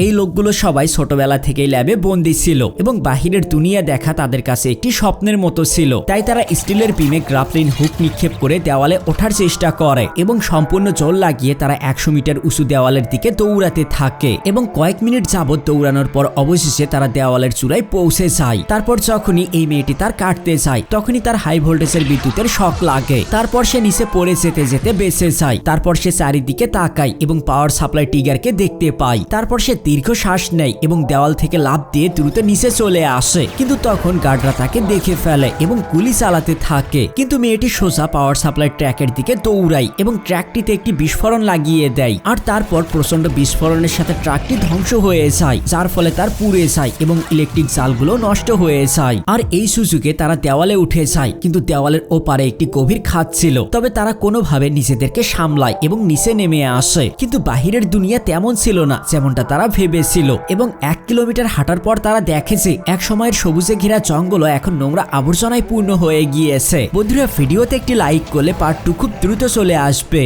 এই লোকগুলো সবাই ছোটবেলা থেকেই ল্যাবে বন্দী ছিল এবং বাহিরের দুনিয়া দেখা তাদের কাছে একটি স্বপ্নের মতো ছিল। তাই তারা স্টিলের বিমে গ্রাপলিন হুক নিক্ষেপ করে দেওয়ালে ওঠার চেষ্টা করে এবং সম্পূর্ণ জোর লাগিয়ে তারা 100 মিটার উঁচু দেওয়ালের দিকে দৌড়াতে থাকে এবং কয়েক মিনিট যাবত দৌড়ানোর পর অবশেষে তারা দেওয়ালের চূড়ায় পৌঁছে যায়। তারপর যখনই এই মেয়েটি তার কাটতে যায় তখনই তার হাই ভোল্টেজের বিদ্যুতের শক লাগে। তারপর সে নিচে পড়ে যেতে যেতে বেঁচে যায়। তারপর সে চারিদিকে তাকায় এবং পাওয়ার সাপ্লাই টিগারকে দেখতে পায়। তারপর সে দীর্ঘ শ্বাস নেয় এবং দেওয়াল থেকে লাফ দিয়ে দ্রুত নিচে চলে আসে, কিন্তু তখন গার্ডরা তাকে দেখে ফেলে এবং গুলি চালাতে থাকে। কিন্তু মেয়েটি সোজা পাওয়ার সাপ্লাই ট্র্যাকের দিকে দৌড়ায় এবং ট্র্যাকটিতে একটি বিস্ফোরণ লাগিয়ে দেয়। আর তারপর প্রচন্ড বিস্ফোরণের সাথে ট্রাকটি ধ্বংস হয়ে যায়, যার ফলে তার পুড়ে যায় এবং ইলেকট্রিক জালগুলো নষ্ট হয়ে যায়। আর এই সুযোগে তারা দেওয়ালে উঠে যায়, কিন্তু দেওয়ালের ওপারে একটি গভীর খাদ ছিল। তবে তারা কোনোভাবে নিজেদেরকে সামলায় এবং নিচে নেমে আসে, কিন্তু বাহিরের দুনিয়া তেমন ছিল না যেমনটা তারা ভেবেছিল। এবং 1 কিলোমিটার হাঁটার পর তারা দেখে যে এক সময়ের সবুজে ঘেরা জঙ্গল এখন নোংরা আবর্জনায় পূর্ণ হয়ে গিয়েছে। বন্ধুরা, ভিডিওতে একটি লাইক করলে পার্ট 2 খুব দ্রুত চলে আসবে।